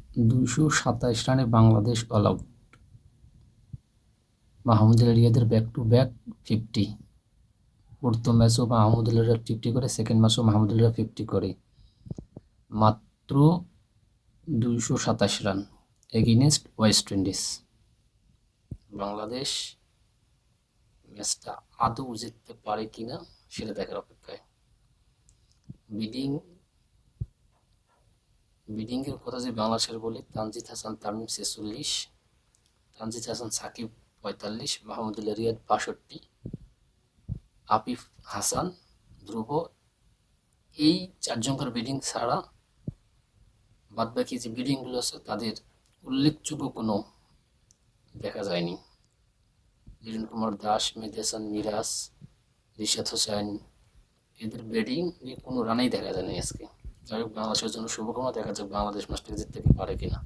227 রানে Bangladesh all out. Mahmudullah রিয়াদের back to back 50। প্রথম ম্যাচও মাহমুদুল্লাহ 50 করে, সেকেন্ড ম্যাচও মাহমুদুল্লাহ 50 করে। মাত্র 227 run against West Indies. Bangladesh ম্যাচটা আদৌ জিততে পারে কিনা সেটা দেখার অপেক্ষায়। বিডিংয়ের কথা যে বাংলাদেশের বলি, তানজিদ হাসান তামিম 46, তানজিদ হাসান সাকিব 45, মাহমুদুল্লাহ রিয়াদ 62, আফিফ হাসান, ধ্রুব, এই চারজনকার বিডিং ছাড়া বাদবাকি যে বিডিংগুলো আছে তাদের উল্লেখযোগ্য কোনো দেখা যায়নি। লিটন কুমার দাস, মেহেদী হাসান মিরাজ, রিশাদ হোসেন, এদের ব্যাটিং নিয়ে কোনো রানেই দেখা যায়নি আজকে। যাই হোক, বাংলাদেশের জন্য শুভকামনা। দেখা যাক বাংলাদেশ ম্যাচটা জিততে পারে কিনা।